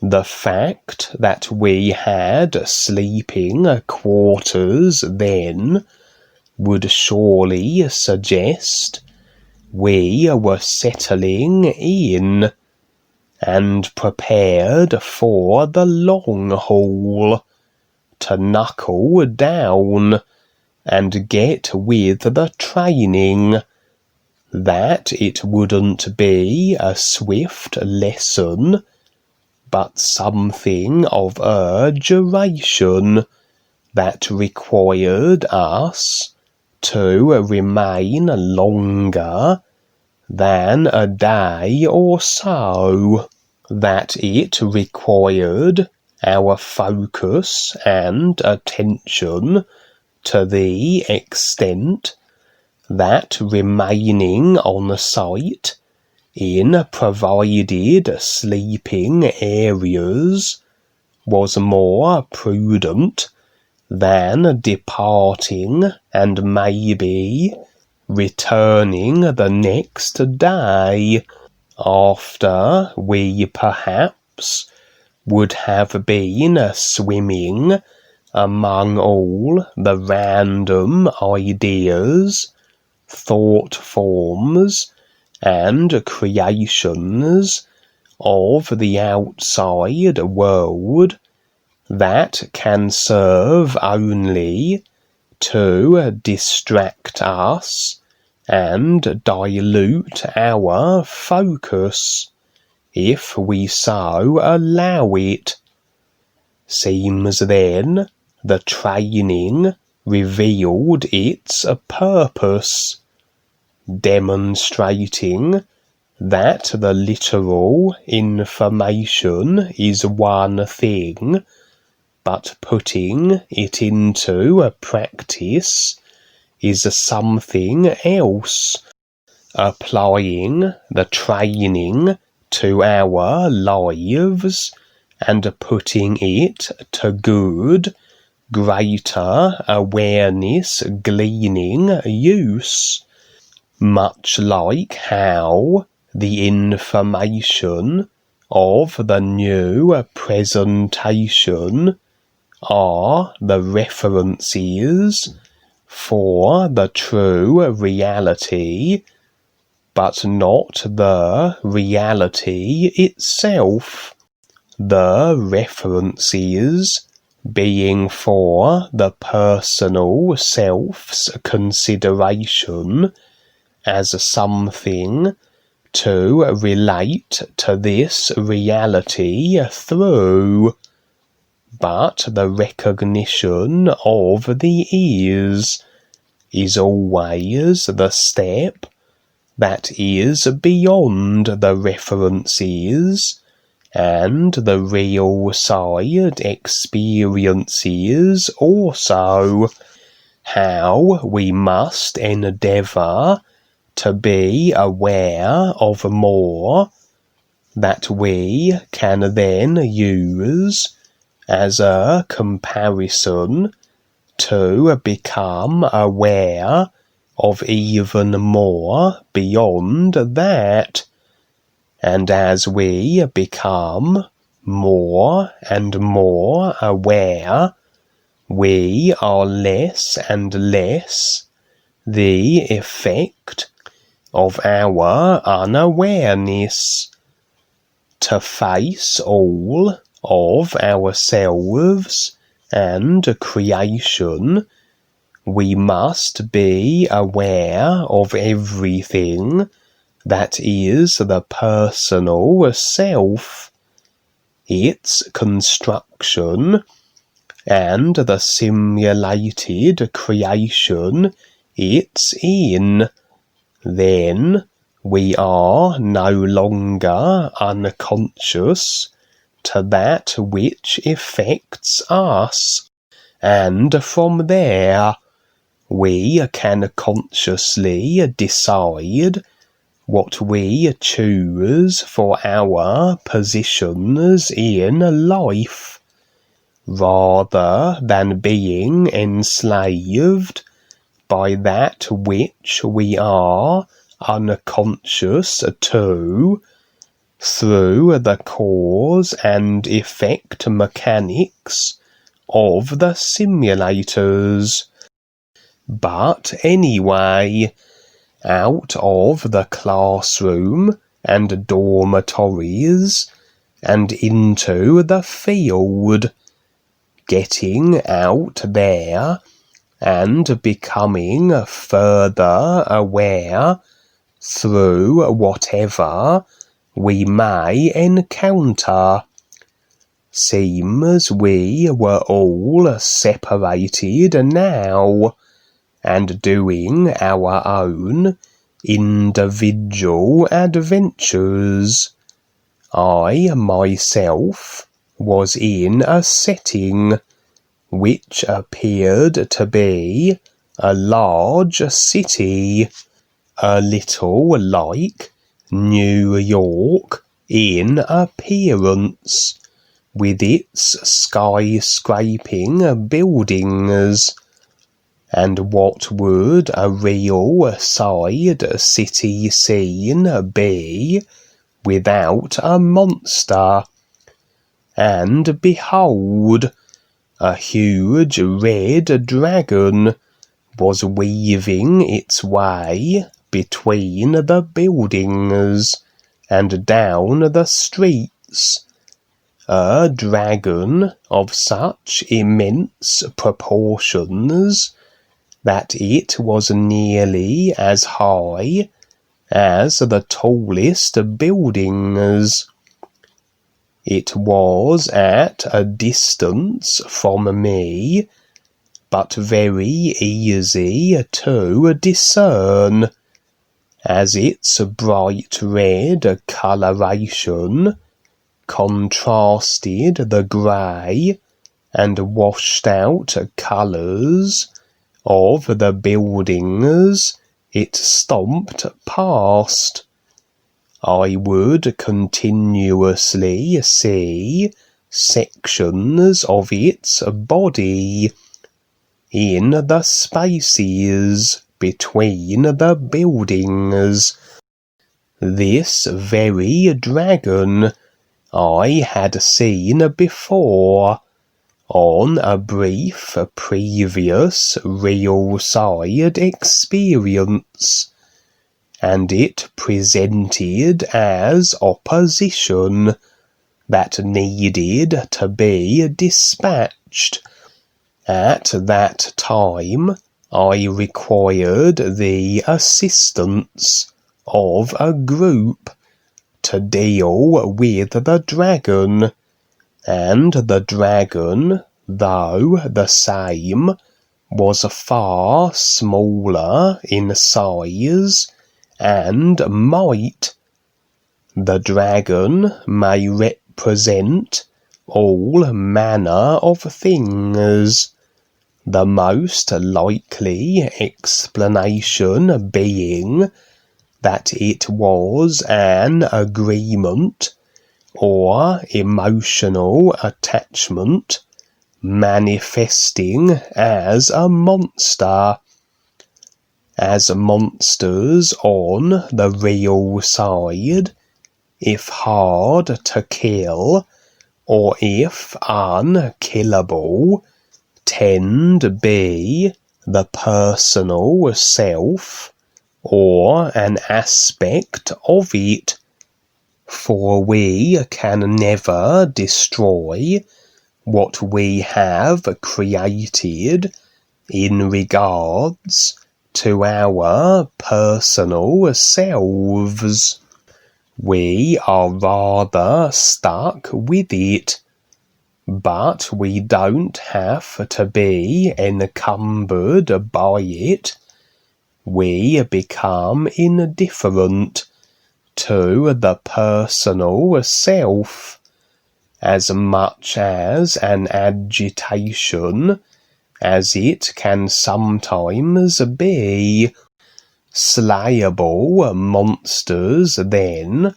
The fact that we had sleeping quarters then would surely suggest we were settling in and prepared for the long haul, to knuckle down and get with the training, that it wouldn't be a swift lesson, but something of a duration that required us to remain longer than a day or so, that it required our focus and attention to the extent that remaining on site in provided sleeping areas was more prudent than departing and maybe returning the next day, after we perhaps would have been swimming among all the random ideas, thought forms, and creations of the outside world that can serve only to distract us and dilute our focus, if we so allow it. Seems then the training revealed its purpose, demonstrating that the literal information is one thing, but putting it into practice is something else. Applying the training to our lives and putting it to good, greater awareness gleaning use, much like how the information of the new presentation are the references for the true reality, but not the reality itself, the references being for the personal self's consideration as something to relate to this reality through, but the recognition of the is always the step that is beyond the references and the real side experiences also, how we must endeavour to be aware of more that we can then use as a comparison to become aware of even more beyond that. And as we become more and more aware, we are less and less the effect of our unawareness. To face all of ourselves and creation, we must be aware of everything that is the personal self, its construction, and the simulated creation it's in. Then we are no longer unconscious to that which affects us, and from there we can consciously decide what we choose for our positions in life, rather than being enslaved by that which we are unconscious to, through the cause and effect mechanics of the simulators. But anyway, out of the classroom and dormitories and into the field, getting out there and becoming further aware through whatever we may encounter. Seems we were all separated now and doing our own individual adventures. I myself was in a setting which appeared to be a large city, a little like New York in appearance, with its skyscraping buildings. And what would a real side city scene be without a monster? And behold, a huge red dragon was weaving its way between the buildings and down the streets. A dragon of such immense proportions that it was nearly as high as the tallest buildings. It was at a distance from me, but very easy to discern, as its bright red coloration contrasted the grey and washed-out colours of the buildings it stomped past. I would continuously see sections of its body in the spaces between the buildings. This very dragon I had seen before on a brief previous real-side experience, and it presented as opposition that needed to be dispatched. At that time I required the assistance of a group to deal with the dragon, and the dragon, though the same, was far smaller in size and might. The dragon may represent all manner of things, the most likely explanation being that it was an agreement or emotional attachment manifesting as a monster, as monsters on the real side, if hard to kill or if unkillable, tend to be the personal self or an aspect of it, for we can never destroy what we have created in regards to our personal selves. We are rather stuck with it, but we don't have to be encumbered by it. We become indifferent to the personal self, as much as an agitation as it can sometimes be. Slayable monsters, then,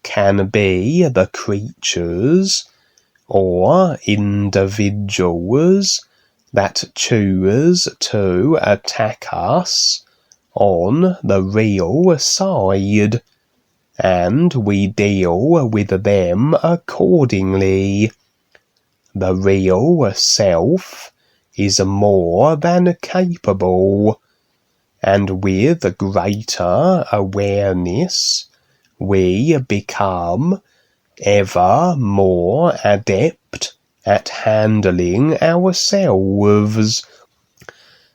can be the creatures or individuals that choose to attack us on the real side, and we deal with them accordingly. The real self is more than capable, and with greater awareness we become ever more adept at handling ourselves.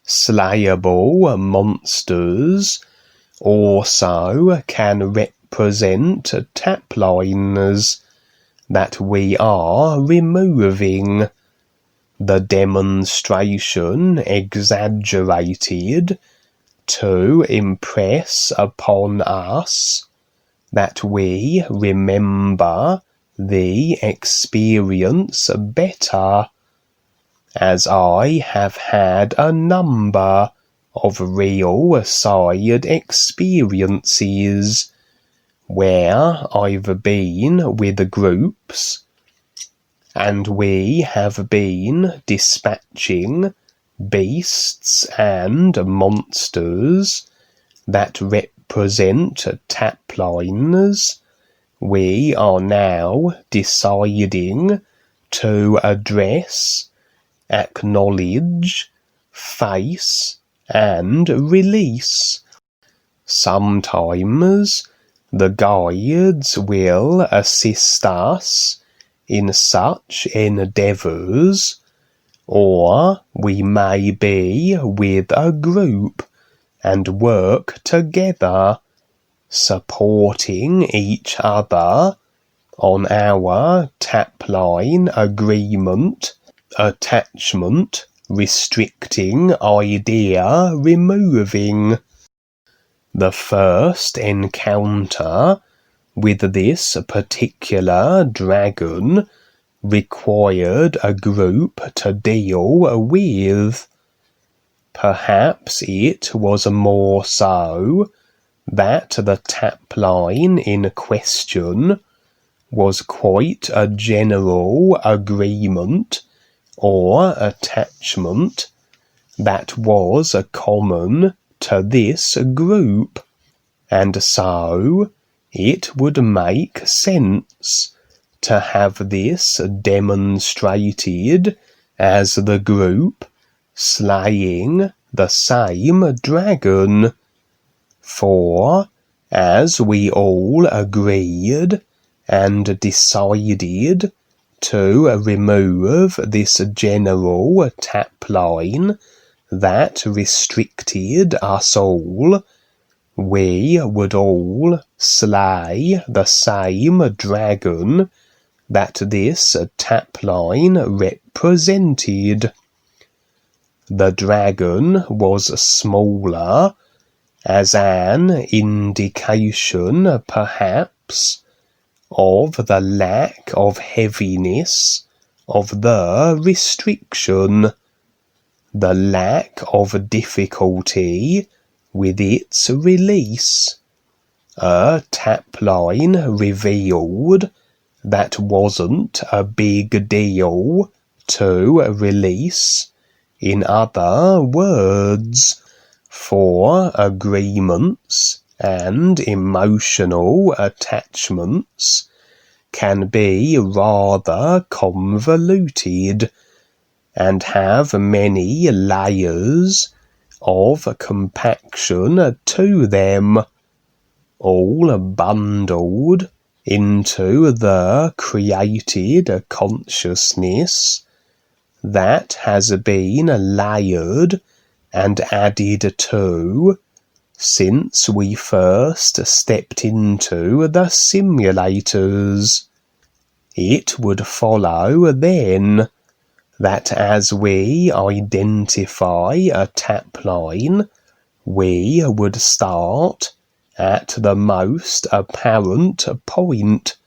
Slayable monsters also can represent tap lines that we are removing. The demonstration exaggerated to impress upon us that we remember the experience better, as I have had a number of real side experiences where I've been with groups and we have been dispatching beasts and monsters that represent tap lines. We are now deciding to address, acknowledge, face, and release. Sometimes the guides will assist us in such endeavours, or we may be with a group and work together, supporting each other on our tap-line agreement, attachment, restricting idea removing. The first encounter with this particular dragon required a group to deal with. Perhaps it was more so that the tap line in question was quite a general agreement or attachment that was common to this group, and so it would make sense to have this demonstrated as the group slaying the same dragon. For, as we all agreed and decided to remove this general tap line that restricted us all, we would all slay the same dragon that this tap line represented. The dragon was smaller, as an indication, perhaps, of the lack of heaviness of the restriction, the lack of difficulty with its release. A tap line revealed that wasn't a big deal to release. In other words, for agreements and emotional attachments can be rather convoluted and have many layers of compaction to them, all bundled into the created consciousness that has been layered and added to since we first stepped into the simulators. It would follow then that as we identify a tap line, we would start at the most apparent point,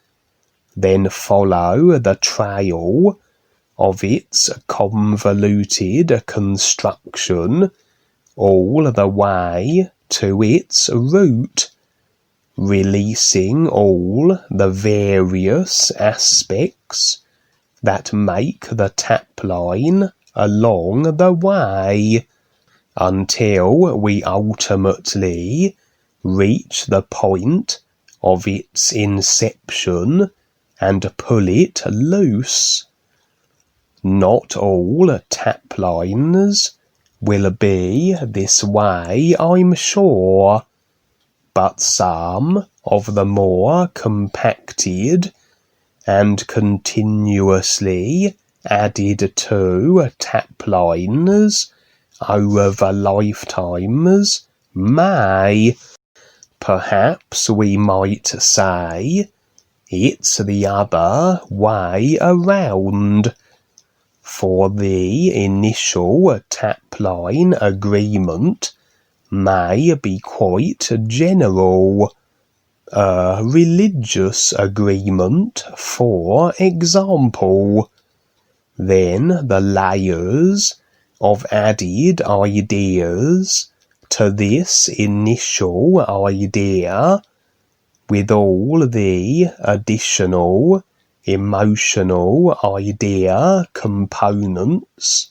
then follow the trail of its convoluted construction all the way to its root, releasing all the various aspects that make the tap line along the way, until we ultimately reach the point of its inception and pull it loose. Not all tap lines will be this way, I'm sure, but some of the more compacted and continuously added to tap lines over lifetimes may, perhaps we might say, it's the other way around. For the initial tap line agreement may be quite general. A religious agreement, for example. Then the layers of added ideas to this initial idea, with all the additional emotional idea components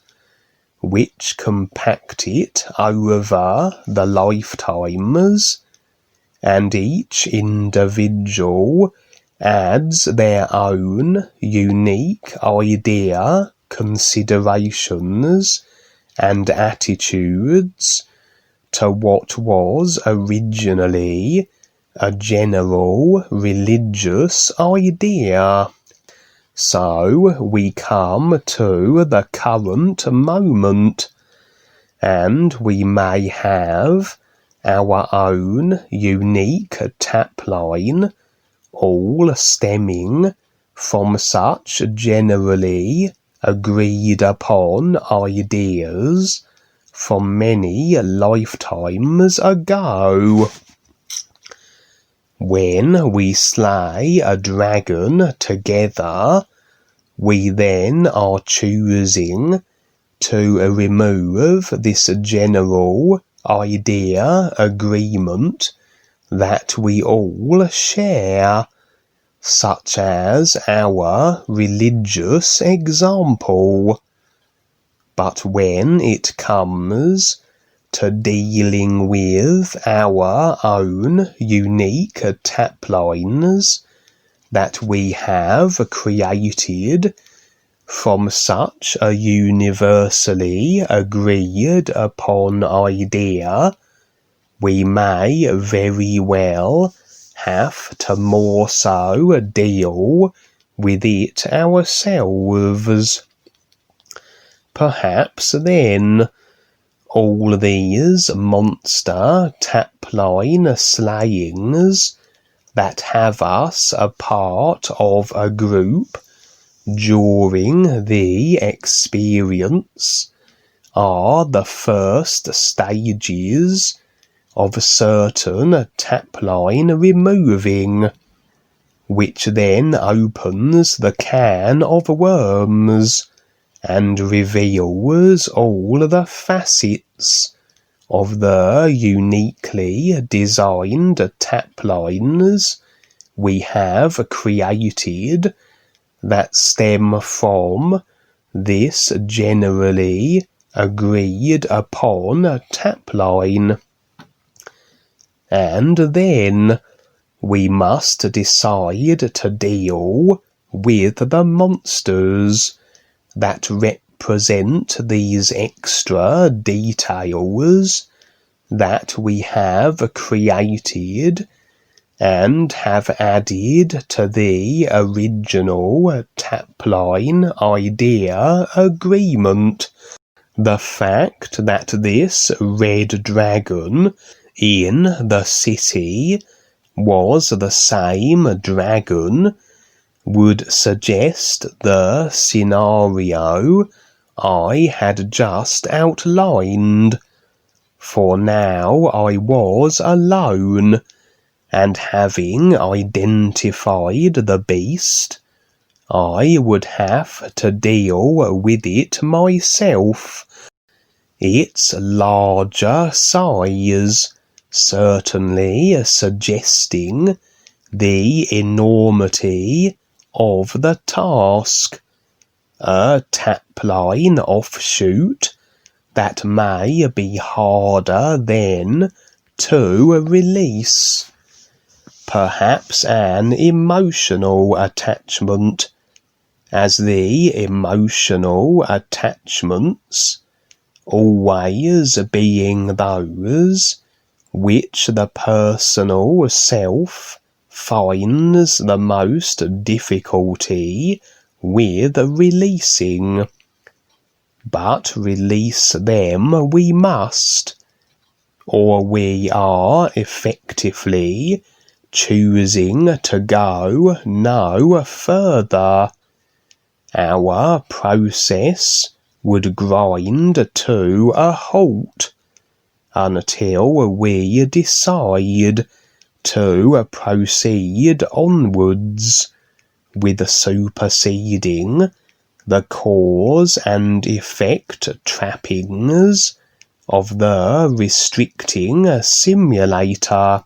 which compact it over the lifetimes, and each individual adds their own unique idea, considerations, and attitudes to what was originally a general religious idea. So we come to the current moment, and we may have our own unique tap line, all stemming from such generally agreed upon ideas from many lifetimes ago. When we slay a dragon together, we then are choosing to remove this general idea agreement that we all share, such as our religious example. But when it comes to dealing with our own unique tap lines that we have created from such a universally agreed upon idea, we may very well have to more so deal with it ourselves. Perhaps then all these monster tap line slayings that have us a part of a group during the experience are the first stages of certain tap line removing, which then opens the can of worms and reveals all the facets of the uniquely designed tap lines we have created that stem from this generally agreed upon tap line. And then we must decide to deal with the monsters that represent these extra details that we have created and have added to the original tap line idea agreement. The fact that this red dragon in the city was the same dragon would suggest the scenario I had just outlined, for now I was alone, and having identified the beast, I would have to deal with it myself. Its larger size certainly suggesting the enormity of the task, a tap line offshoot that may be harder then to release. perhaps an emotional attachment, as the emotional attachments always being those which the personal self finds the most difficulty with releasing. But release them we must, or we are effectively choosing to go no further. Our process would grind to a halt until we decide to proceed onwards with superseding the cause and effect trappings of the restricting simulator.